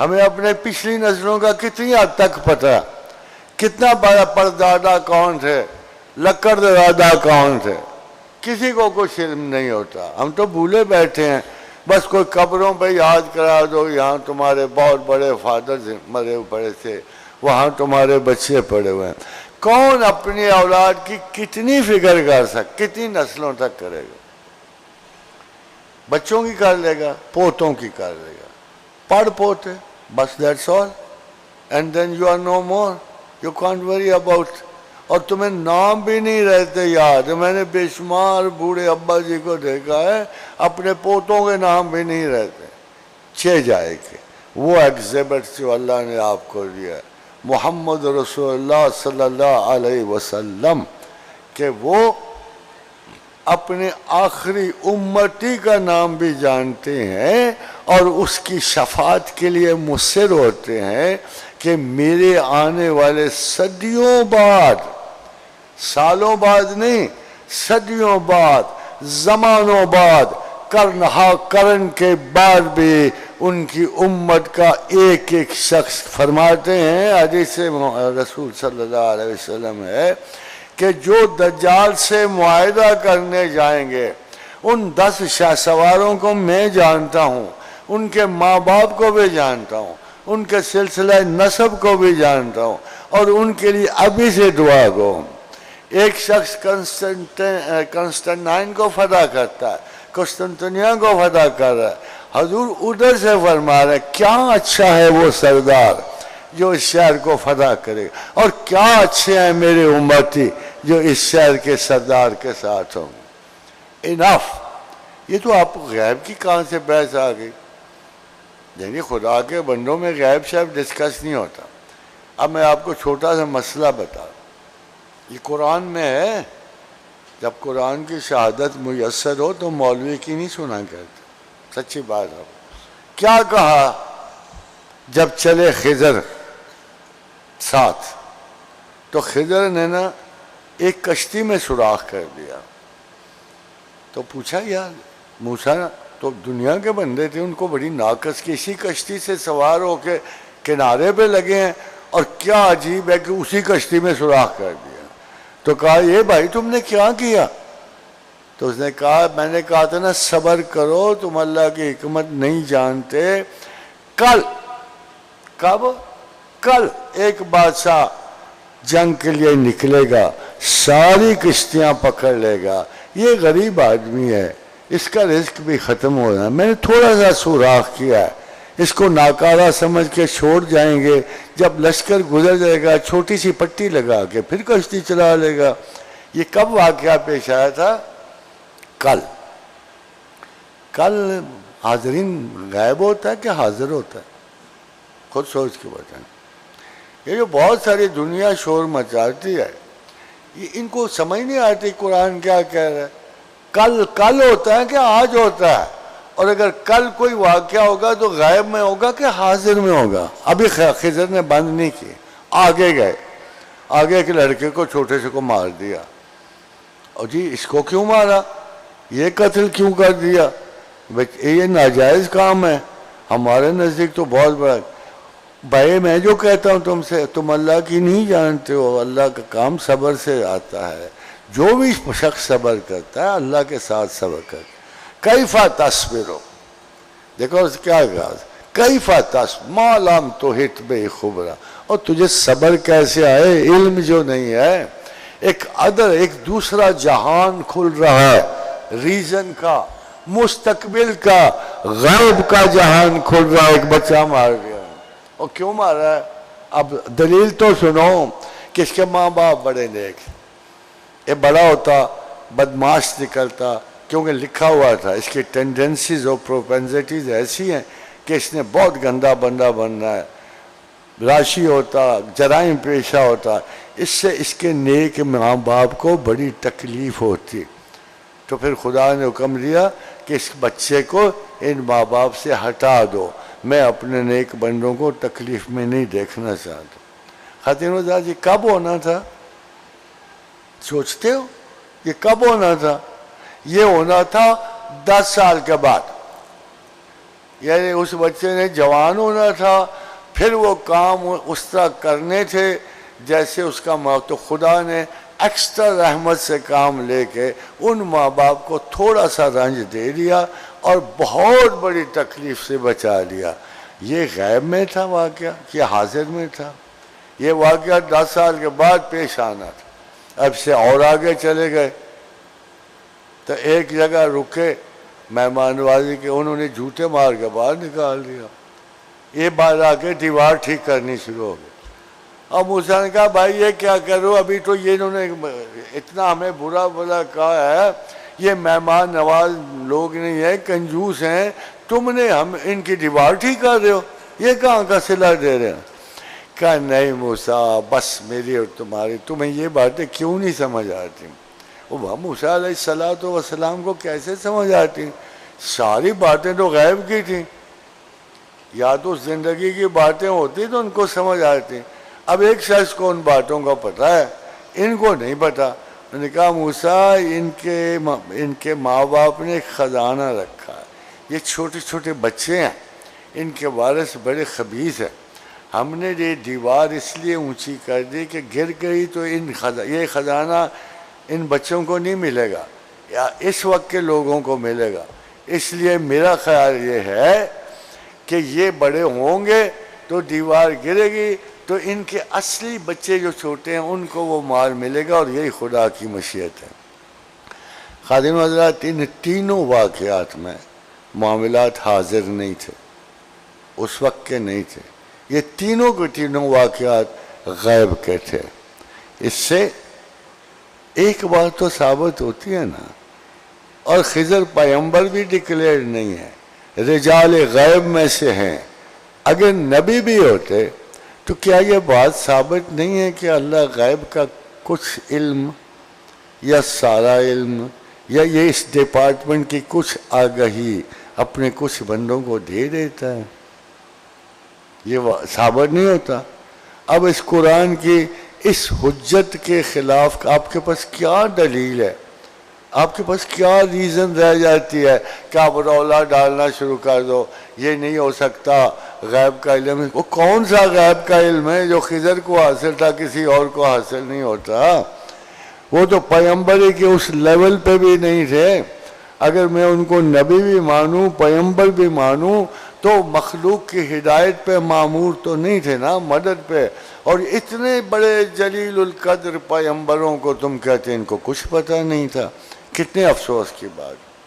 ہمیں اپنے پچھلی نسلوں کا کتنی حد تک پتہ، کتنا بڑا پردادا کون تھے، لکڑ دادا کون تھے، کسی کو کچھ علم نہیں ہوتا. ہم تو بھولے بیٹھے ہیں، بس کوئی قبروں پہ یاد کرا دو یہاں تمہارے بہت بڑے فادر مرے پڑے تھے، وہاں تمہارے بچے پڑے ہوئے ہیں. کون اپنی اولاد کی کتنی فکر کر کتنی نسلوں تک کرے گا؟ بچوں کی کر لے گا، پوتوں کی کر لے گا، پڑھ پوتے بس، that's all, and then you are no more, you can't worry about. اور تمہیں نام بھی نہیں رہتے یاد. میں نے بے شمار بوڑھے ابا جی کو دیکھا ہے اپنے پوتوں کے نام بھی نہیں رہتے. جائے کہ وہ ایگزیبٹ جو اللہ نے آپ کو دیا ہے محمد رسول اللہ صلی اللہ علیہ وسلم، کہ وہ اپنے آخری امتی کا نام بھی جانتے ہیں اور اس کی شفاعت کے لیے مصر ہوتے ہیں کہ میرے آنے والے صدیوں بعد، سالوں بعد نہیں، صدیوں بعد، زمانوں بعد، قرن کے بعد بھی ان کی امت کا ایک ایک شخص، فرماتے ہیں حدیث رسول صلی اللہ علیہ وسلم ہے کہ جو دجال سے معاہدہ کرنے جائیں گے ان 10 شاہ سواروں کو میں جانتا ہوں، ان کے ماں باپ کو بھی جانتا ہوں، ان کے سلسلہ نسب کو بھی جانتا ہوں، اور ان کے لیے ابھی سے دعا گو. ایک شخص کنسٹنٹائن کو فتح کرتا ہے، قسطنطنیہ کو فتح کر رہا ہے. حضور ادھر سے فرما رہے کیا اچھا ہے وہ سردار جو اس شہر کو فتح کرے، اور کیا اچھے ہیں میرے امتی جو اس شہر کے سردار کے ساتھ ہوں. انف. یہ تو آپ غیب کی کہاں سے بحث آ گئی؟ یعنی خدا کے بندوں میں غیب شاید ڈسکس نہیں ہوتا. اب میں آپ کو چھوٹا سا مسئلہ بتا، یہ قرآن میں ہے. جب قرآن کی شہادت میسر ہو تو مولوی کی نہیں سنا کرتے، سچی بات ہے. کیا کہا جب چلے خضر ساتھ، تو خضر نے نا ایک کشتی میں سوراخ کر دیا. تو پوچھا یار موسیٰ تو دنیا کے بندے تھے، ان کو بڑی ناقص کی اسی کشتی سے سوار ہو کے کنارے پہ لگے ہیں، اور کیا عجیب ہے کہ اسی کشتی میں سوراخ کر دیا. تو کہا یہ بھائی تم نے کیا کیا؟ تو اس نے کہا میں نے کہا تھا نا صبر کرو، تم اللہ کی حکمت نہیں جانتے. کل ایک بادشاہ جنگ کے لیے نکلے گا، ساری کشتیاں پکڑ لے گا. یہ غریب آدمی ہے، اس کا رزق بھی ختم ہو رہا ہے، میں نے تھوڑا سا سوراخ کیا ہے، اس کو ناکارہ سمجھ کے چھوڑ جائیں گے. جب لشکر گزر جائے گا چھوٹی سی پٹی لگا کے پھر کشتی چلا لے گا. یہ کب واقعہ پیش آیا تھا؟ کل. حاضرین غائب ہوتا ہے کہ حاضر ہوتا ہے؟ خود سوچ کے بتائیں. یہ جو بہت ساری دنیا شور مچاتی ہے، یہ ان کو سمجھ نہیں آتی قرآن کیا کہہ رہا ہے. کل ہوتا ہے کہ آج ہوتا ہے؟ اور اگر کل کوئی واقعہ ہوگا تو غائب میں ہوگا کہ حاضر میں ہوگا؟ ابھی خضر نے بند نہیں کی، آگے گئے، آگے ایک لڑکے کو چھوٹے سے کو مار دیا. اور جی اس کو کیوں مارا، یہ قتل کیوں کر دیا؟ یہ ناجائز کام ہے ہمارے نزدیک تو بہت بڑا. بھائی میں جو کہتا ہوں تم سے، تم اللہ کی نہیں جانتے ہو. اللہ کا کام صبر سے آتا ہے. جو بھی شخص صبر کرتا ہے اللہ کے ساتھ صبر کرتا ہے. کیفا تصبرو، دیکھو اس کیا کہا، کیفا تصبر ما لم تحط بہ خبرا. اور تجھے صبر کیسے آئے، علم جو نہیں ہے. ایک دوسرا جہان کھل رہا ہے، ریزن کا، مستقبل کا، غیب کا جہان کھل رہا ہے. ایک بچہ مار گیا، اور کیوں مارا ہے؟ اب دلیل تو سنو کہ اس کے ماں باپ بڑے نیک، یہ بڑا ہوتا بدماش نکلتا، کیونکہ لکھا ہوا تھا اس کی ٹینڈنسیز اور پروپینزٹیز ایسی ہیں کہ اس نے بہت گندا بندہ بننا ہے. راشی ہوتا، جرائم پیشہ ہوتا، اس سے اس کے نیک ماں باپ کو بڑی تکلیف ہوتی. تو پھر خدا نے حکم دیا کہ اس بچے کو ان ماں باپ سے ہٹا دو، میں اپنے نیک بندوں کو تکلیف میں نہیں دیکھنا چاہتا. خاتون وزار جی کب ہونا تھا؟ سوچتے ہو یہ کب ہونا تھا؟ یہ ہونا تھا 10 سال کے بعد. یعنی اس بچے نے جوان ہونا تھا، پھر وہ کام اس طرح کرنے تھے جیسے اس کا تو خدا نے ایکسٹرا رحمت سے کام لے کے ان ماں باپ کو تھوڑا سا رنج دے دیا اور بہت بڑی تکلیف سے بچا لیا۔ یہ غیب میں تھا واقعہ کہ حاضر میں تھا؟ یہ واقعہ 10 سال کے بعد پیش آنا تھا۔ اب سے اور آگے چلے گئے تو ایک جگہ رکے مہمان نوازی کے، انہوں نے جوتے مار کے باہر نکال دیا۔ یہ بات آ کے دیوار ٹھیک کرنی شروع ہو گئی۔ اب موسیٰ نے کہا بھائی یہ کیا کرو، ابھی تو یہ انہوں نے اتنا ہمیں برا بلا کہا ہے، یہ مہمان نواز لوگ نہیں ہیں، کنجوس ہیں، تم نے ہم ان کی دیوار ٹھیک کر رہے ہو، یہ کہاں کا صلہ دے رہے ہیں؟ کہا نہیں موسیٰ بس میری اور تمہاری، تمہیں یہ باتیں کیوں نہیں سمجھ آتی؟ وہ موسیٰ علیہ السلام کو کیسے سمجھ آتی؟ ساری باتیں تو غیب کی تھیں، یا تو زندگی کی باتیں ہوتی تو ان کو سمجھ آتی۔ اب ایک شخص کو ان باتوں کا پتہ ہے، ان کو نہیں پتہ۔ انہوں نے کہا موسیٰ ان کے ماں باپ نے ایک خزانہ رکھا ہے، یہ چھوٹے چھوٹے بچے ہیں، ان کے وارث بڑے خبیث ہیں، ہم نے یہ دیوار اس لیے اونچی کر دی کہ گر گئی تو یہ خزانہ ان بچوں کو نہیں ملے گا، یا اس وقت کے لوگوں کو ملے گا، اس لیے میرا خیال یہ ہے کہ یہ بڑے ہوں گے تو دیوار گرے گی تو ان کے اصلی بچے جو چھوٹے ہیں ان کو وہ مال ملے گا، اور یہی خدا کی مشیت ہے۔ خادم حضرات، ان تینوں واقعات میں معاملات حاضر نہیں تھے، اس وقت کے نہیں تھے، یہ تینوں کے تینوں واقعات غیب کے تھے۔ اس سے ایک بات تو ثابت ہوتی ہے نا، اور خضر پیغمبر بھی ڈکلیئر نہیں ہے، رجال غیب میں سے ہیں، اگر نبی بھی ہوتے تو کیا یہ بات ثابت نہیں ہے کہ اللہ غیب کا کچھ علم یا سارا علم یا یہ اس ڈپارٹمنٹ کی کچھ آگہی اپنے کچھ بندوں کو دے دیتا ہے؟ یہ ثابت نہیں ہوتا۔ اب اس قرآن کی اس حجت کے خلاف آپ کے پاس کیا دلیل ہے؟ آپ کے پاس کیا ریزن رہ جاتی ہے کہ آپ رولا ڈالنا شروع کر دو یہ نہیں ہو سکتا، غیب کا علم ہے؟ وہ کون سا غیب کا علم ہے جو خضر کو حاصل تھا کسی اور کو حاصل نہیں ہوتا؟ وہ تو پیغمبری کے اس لیول پہ بھی نہیں تھے۔ اگر میں ان کو نبی بھی مانوں، پیغمبر بھی مانوں، تو مخلوق کی ہدایت پہ معمور تو نہیں تھے نا، مدد پہ۔ اور اتنے بڑے جلیل القدر پیغمبروں کو تم کہتے ان کو کچھ پتہ نہیں تھا، کتنے افسوس کی بات۔